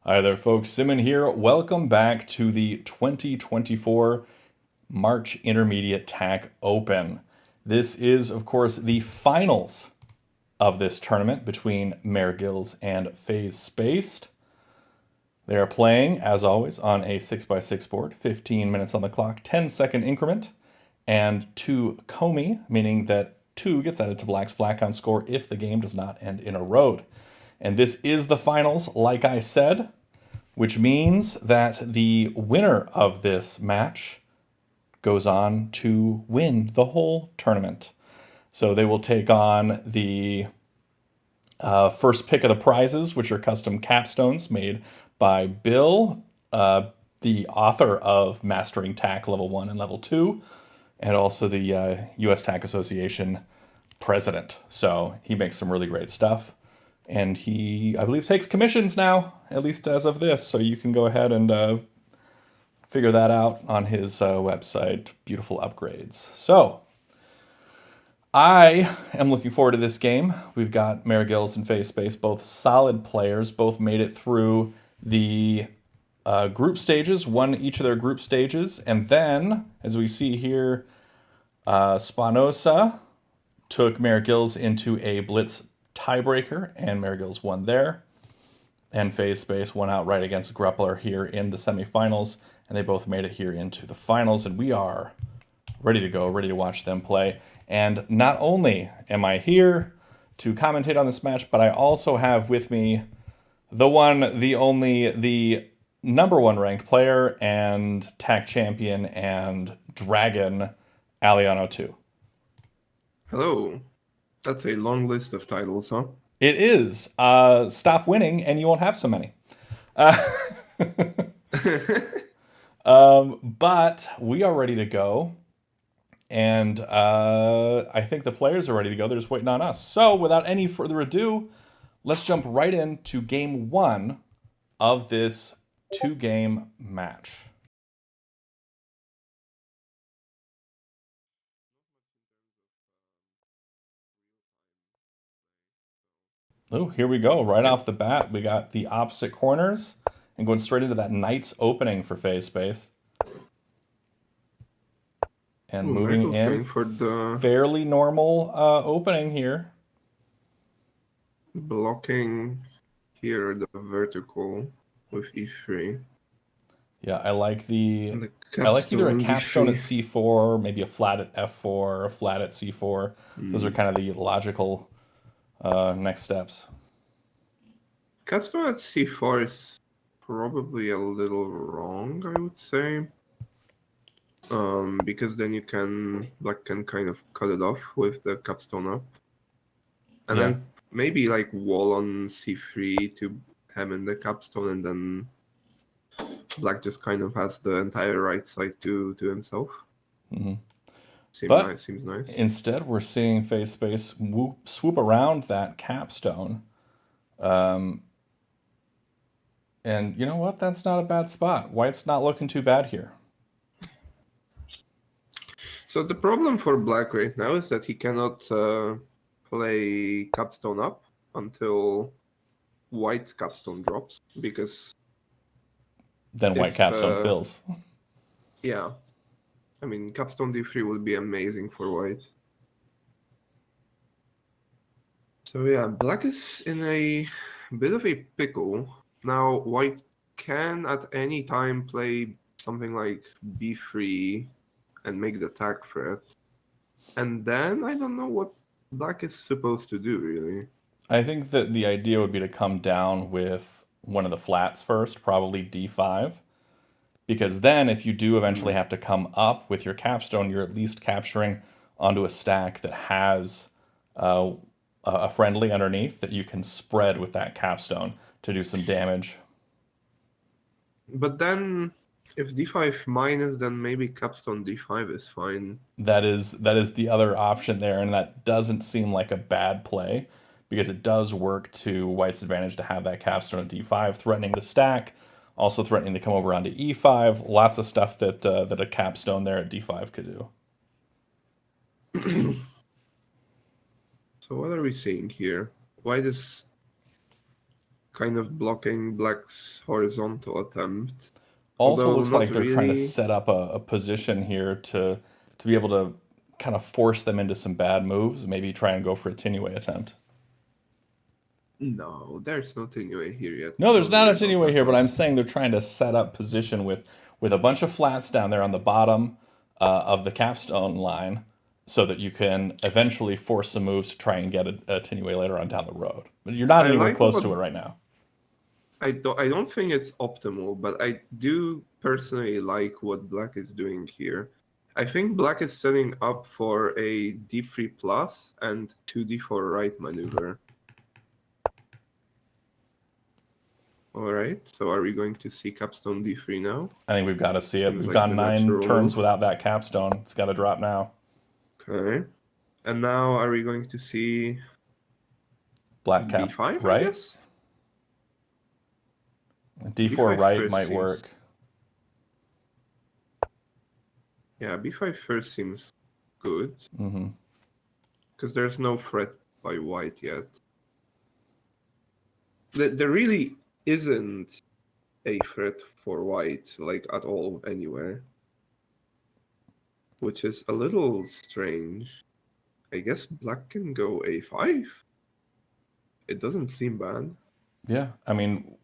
Hi there, folks. Simon here. Welcome back to the 2024 March Intermediate TAC Open. This is, of course, the finals of this tournament between MehrGills and Phase Spaced. They are playing, as always, on a 6x6 board, 15 minutes on the clock, 10-second increment, and 2 Comey, meaning that 2 gets added to Black's flat count score if the game does not end in a road. And this is the finals, like I said, which means that the winner of this match goes on to win the whole tournament. So they will take on the first pick of the prizes, which are custom capstones made by Bill, the author of Mastering TAC Level 1 and Level 2, and also the US TAC Association president. So he makes some really great stuff. And he, I believe, takes commissions now, at least as of this. So you can go ahead and figure that out on his website. Beautiful upgrades. So I am looking forward to this game. We've got MehrGills and Phase Space, both solid players, both made it through the group stages, won each of their group stages. And then, as we see here, Spanosa took MehrGills into a blitz tiebreaker, and MehrGills won there. And Phase Space won outright against Gruppler here in the semifinals, and they both made it here into the finals. And we are ready to go, ready to watch them play. And not only am I here to commentate on this match, but I also have with me the one, the only, the number one ranked player and TAC champion and dragon, alion02. Hello. That's a long list of titles, huh? It is. Stop winning, and you won't have so many. But we are ready to go, and I think the players are ready to go. They're just waiting on us. So, without any further ado, let's jump right into game one of this two-game match. Oh, here we go. Right Yep. off the bat, we got the opposite corners and going straight into that Knight's opening for Phase Space. And Ooh, moving Miracle's in, going for the fairly normal opening here. blocking here, the vertical with e3. Yeah, I like the And the I like either capstone a on capstone at d3. c4, maybe a flat at f4, or a flat at c4. Those are Hmm. kind of the logical next steps. Capstone at c4 is probably a little wrong, I would say. Because then Black can kind of cut it off with the capstone up. And Yeah. then maybe like wall on c3 to ham in the capstone, and then Black just kind of has the entire right side to himself. hmm Seems But nice. Seems nice. instead, we're seeing Phase Space swoop around that capstone. Um, and you know what? That's not a bad spot. White's not looking too bad here. So the problem for Black right now is that he cannot play capstone up until White's capstone drops, because Then White if capstone fills. yeah, I mean capstone d3 would be amazing for White. So yeah, Black is in a bit of a pickle. Now White can at any time play something like b3 and make the tag threat. And then I don't know what Black is supposed to do, really. I think that the idea would be to come down with one of the flats first, probably d5. Because then, if you do eventually Hmm. have to come up with your capstone, you're at least capturing onto a stack that has uh, a friendly underneath that you can spread with that capstone to do some damage. But then, if d5 minus, then maybe capstone d5 is fine. That is the other option there, and that doesn't seem like a bad play because it does work to White's advantage to have that capstone at d5, threatening the stack, also threatening to come over onto e5. Lots of stuff that a capstone there at d5 could do. So what are we seeing here? White is kind of blocking black's horizontal attempt. Also Although looks not like they're trying to really. set up a position here to be able to kind of force them into some bad moves, maybe try and go for a Tinue attempt. No, there's no Tinue here yet. No, there's Don't not worry a about Tinue that here, but one. I'm saying they're trying to set up position with a bunch of flats down there on the bottom of the capstone line so that you can eventually force some moves to try and get a Tinue later on down the road. But you're not I anywhere like close what to it right now. I don't think it's optimal, but I do personally like what black is doing here. I think black is setting up for a d3 plus and 2d4 right maneuver. All right, so are we going to see capstone d3 now? I think we've got to see it. Seems We've like gone the 9 turns natural move. without that capstone. It's got to drop now. Okay. And now are we going to see Black cap b5, I right. guess? D4 b5 right first might seems. work. Yeah, b5 first seems good. Hmm. Because there's no threat by white yet. There really isn't a threat for white, like at all, anywhere. Which is a little strange. I guess black can go a5. It doesn't seem bad. Yeah, I mean,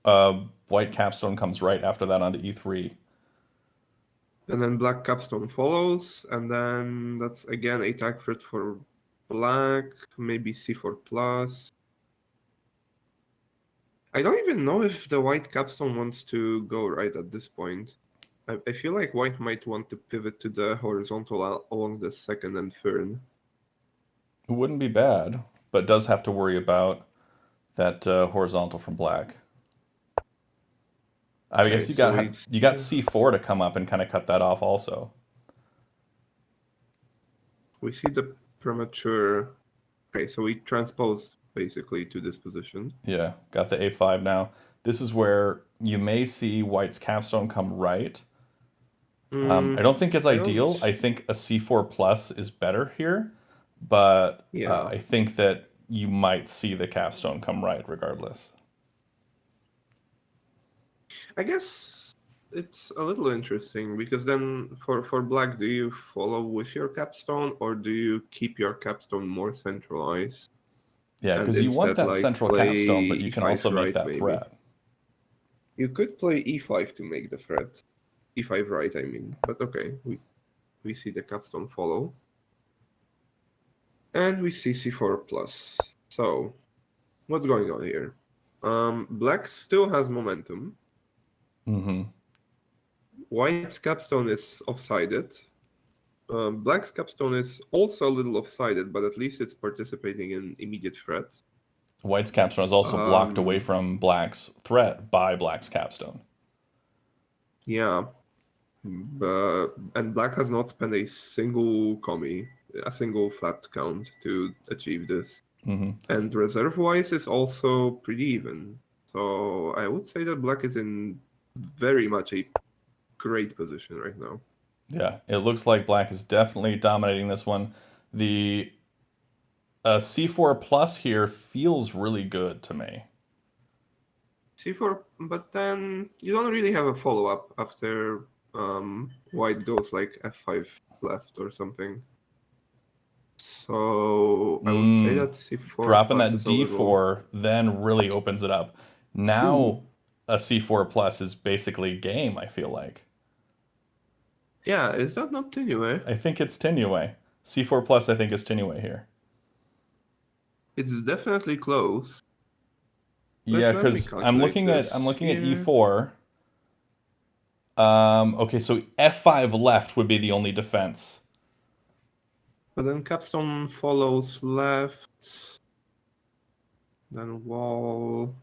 white capstone comes right after that onto E3. And then black capstone follows, and then that's again a tag threat for black, maybe c4 plus. I don't even know if the white capstone wants to go right at this point. I feel like white might want to pivot to the horizontal along the second and third. It wouldn't be bad, but does have to worry about that horizontal from black. I Okay, guess so we you got C4 to come up and kind of cut that off also. see the premature. Okay, so we transpose basically to this position. Yeah, got the A5 now. This is where you may see white's capstone come right. I Mm, don't think it's I don't. ideal. I think a C4 plus is better here, but Yeah, I think that you might see the capstone come right regardless. I guess it's a little interesting because then for black, do you follow with your capstone or do you keep your capstone more centralized Yeah, and because you want instead that like central play capstone, but you can e5 also make right that maybe? threat. You could play e5 to make the threat. E5 right, I mean. But okay, we see the capstone follow. And we see c4 plus. So, what's going on here? Black still has momentum. Hmm. White's capstone is offsided. Black's capstone is also a little offsided, but at least it's participating in immediate threats. White's capstone is also blocked away Um, from black's threat by black's capstone. yeah, and black has not spent a single commie, a single flat count to achieve this. Hmm. And reserve-wise is also pretty even. So I would say that black is in very much a great position right now. Yeah, it looks like black is definitely dominating this one. The C4 plus here feels really good to me. C4, but then you don't really have a follow-up after white goes like f5 left or something. So I would say Mm, that C4 dropping plus that is a little. D4 then really opens it up. Ooh. Now a C4 plus is basically game, I feel like. Yeah, is that not Tinue? I think it's Tinue. C4 plus I think is Tinue here. It's definitely close. Yeah, Let me because calculate I'm this looking at here. E4. Okay, so F5 left would be the only defense. But then capstone follows left, then wall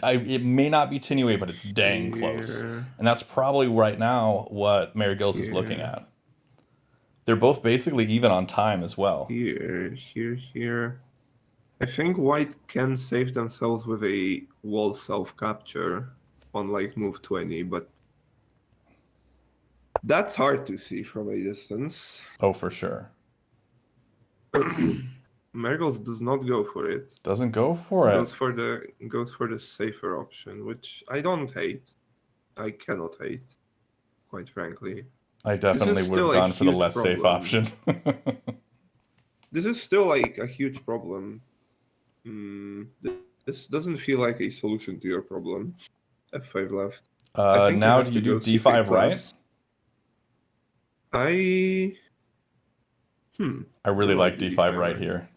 It may not be Tinue, but it's dang close. here, And that's probably right now what MehrGills is looking here, at. They're both basically even on time as well. here. I think white can save themselves with a wall self-capture on like move 20, but that's hard to see from a distance. Oh, for sure. MehrGills does not go for it. Doesn't go for it. Goes for the safer option, which I don't hate. I cannot hate, quite frankly. I This definitely is would have still a gone for the huge less safe problem. option. This is still like a huge problem. This doesn't feel like a solution to your problem. F5 left. I think you Now have do to you do go C3 d5 right? plus. I I really do like do d5 right here.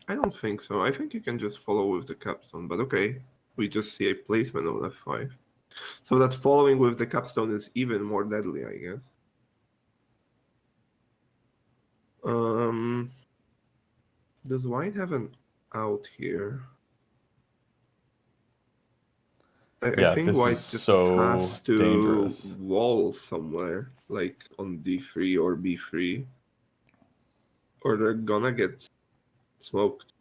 I don't think so. I think you can just follow with the capstone, but okay. We just see a placement on F5. So that following with the capstone is even more deadly, I guess. Does white have an out here? I Yeah, think this is white just so has to dangerous. wall somewhere, like on D3 or B3, or they're gonna get smoked.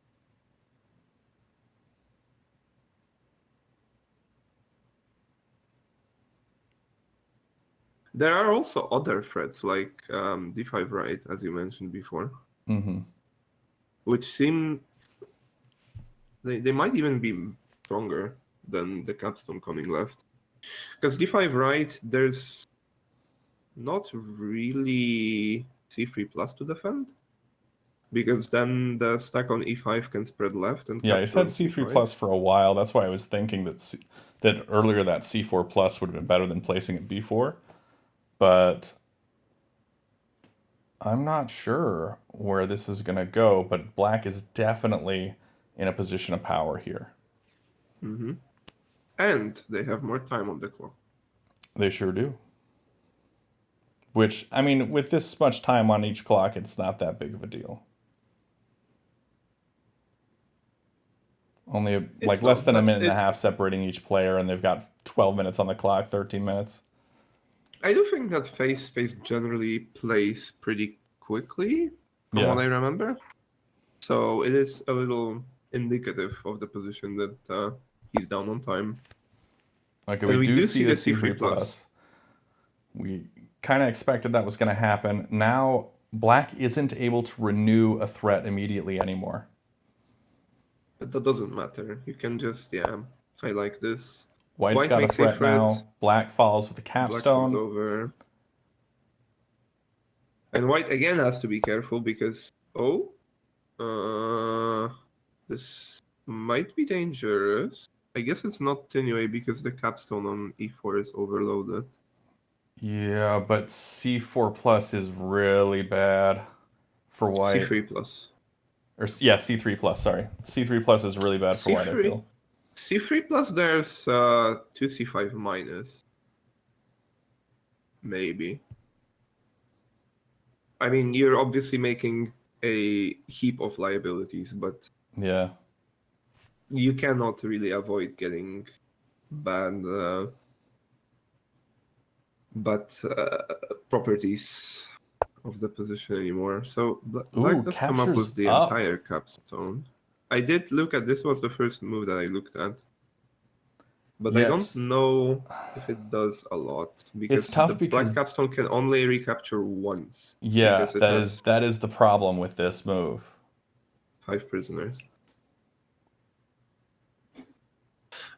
There are also other threats like D5 right, as you mentioned before, which seem they might even be stronger than the capstone coming left. Because D5 right, there's not really C3 plus to defend, because then the stack on E5 can spread left and Yeah, I capture said on c3 C5. plus for a while. That's why I was thinking that earlier that c4 plus would have been better than placing it b4. But I'm not sure where this is going to go. But black is definitely in a position of power here. Mm-hmm. And they have more time on the clock. They sure do. Which, I mean, with this much time on each clock, it's not that big of a deal. Only like It's less not, than a but minute and a half separating each player, and they've got 12 minutes on the clock, 13 minutes. I do think that face space generally plays pretty quickly, from what Yeah. I remember. So it is a little indicative of the position that he's down on time. Okay, we And we do do see see the the C3 C3 plus. We kind of expected that was going to happen. Now, black isn't able to renew a threat immediately anymore. But that doesn't matter. You can just, yeah, I like this. White's White got a makes a threat threat, now. Black follows with a black comes capstone. over. And white again has to be careful because, this might be dangerous. I guess it's not anyway because the capstone on E4 is overloaded. Yeah, but C4 plus is really bad for white. C3 plus. Or yeah, C3 plus, sorry. C3 plus is really bad for white, I C3. feel. C3 plus there's 2C5 minus. Maybe. I mean, you're obviously making a heap of liabilities, but Yeah. you cannot really avoid getting bad properties of the position anymore. So black Ooh, does come up captures with the up. entire capstone. I did look at this was the first move that I looked at. But I don't Yes. know if it does a lot It's because the tough black because capstone can only recapture once yeah, because it has that is the problem with this move. 5 prisoners.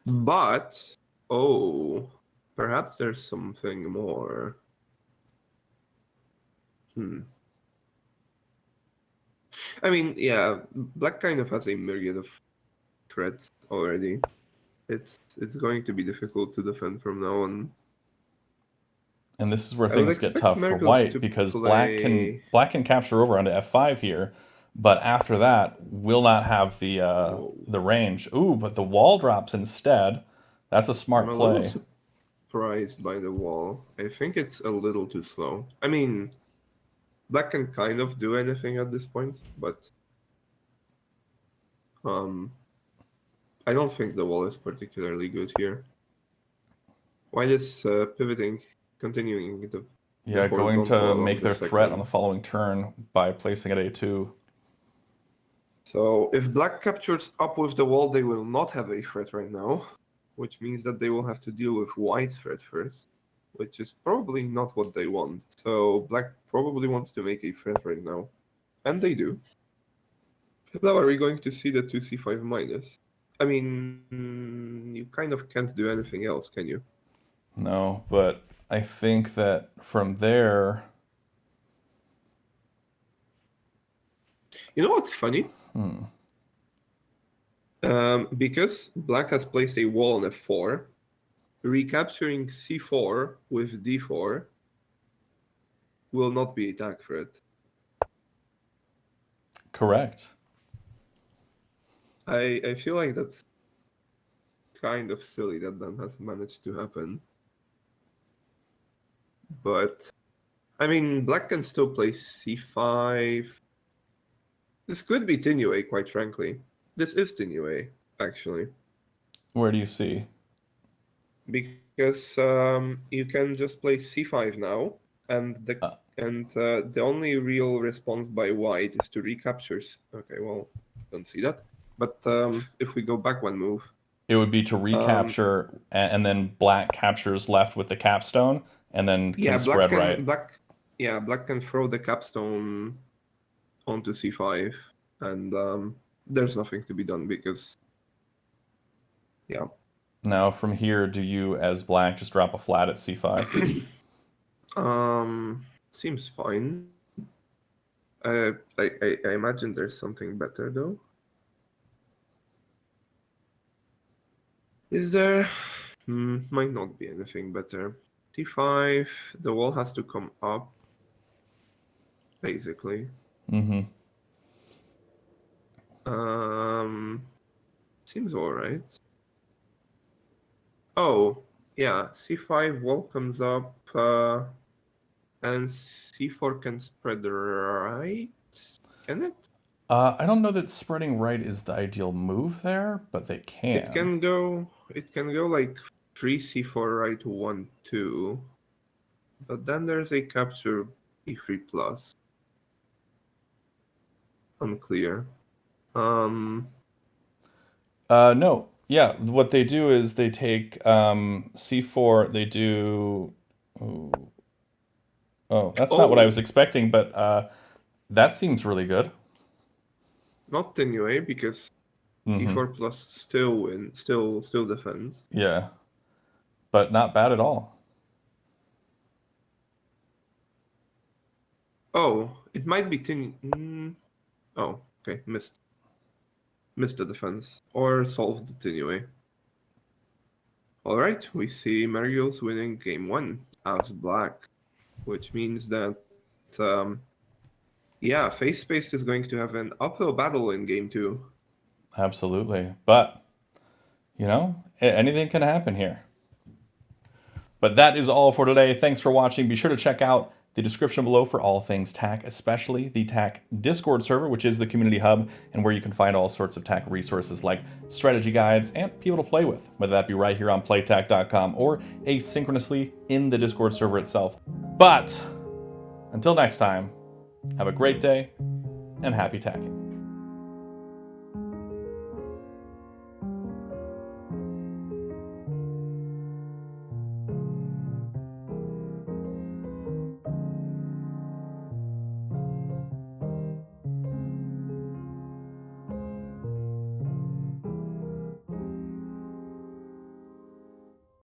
But perhaps there's something more. I mean, yeah, black kind of has a myriad of threats already. It's going to be difficult to defend from now on. And this is where I would things get expect tough for MehrGills white to because play. black can capture over onto f5 here, but after that will not have Whoa. the range. Ooh, but the wall drops instead. That's a I'm smart a little play. surprised by the wall. I think it's a little too slow. I mean, black can kind of do anything at this point, but um, I don't think the wall is particularly good here. White is pivoting, continuing the Yeah, going horizontal to along make the their threat on the second. following turn by placing at a2. So if black captures up with the wall, they will not have a threat right now, which means that they will have to deal with white's threat first, which is probably not what they want. So black probably wants to make a threat right now, and they do. Now are we going to see the 2c5 minus? I mean, you kind of can't do anything else, can you? No, but I think that from there, You know what's funny? hmm, Because black has placed a wall on f4, recapturing c4 with d4 will not be a tag for it. correct. I feel like that's kind of silly that that has managed to happen. But I mean, black can still play c5. This could be Tinue, quite frankly. This is Tinue, actually, Where do you see? because you can just play c5 now, and Uh, the only real response by white is to recapture. Okay, well, don't see that. But if we go back one move, it would be to um, recapture, and then black captures left with the capstone, and then yeah, can spread right. black can throw the capstone onto c5, and there's nothing to be done because yeah. Now from here, do you as black just drop a flat at c5? Seems fine. I imagine there's something better though. Is there? Might not be anything better. c5, the wall has to come up, basically. Mm-hmm. Um, Seems alright. Oh, yeah, c5 wall comes up, and c4 can spread right? Can it? I don't know that spreading right is the ideal move there, but they It can. can go. It can go like 3c4 right 1 2, but then there's a capture e3 plus. Unclear. Um. No. Yeah, what they do is they take c4, they do. Ooh, oh, that's not what I was Oh, expecting, but that seems really good. not anyway because Mm-hmm. e4 plus still win, still defends. Yeah, but not bad at all. Oh, it might be tin. Oh, okay, missed the defense or solved it anyway. All right, we see MehrGills winning game one as black, which means that yeah, Face Space is going to have an uphill battle in game two. Absolutely. But, anything can happen here. But that is all for today. Thanks for watching. Be sure to check out the description below for all things TAC, especially the TAC Discord server, which is the community hub and where you can find all sorts of TAC resources like strategy guides and people to play with, whether that be right here on playtac.com or asynchronously in the Discord server itself. But until next time, have a great day and happy tacking.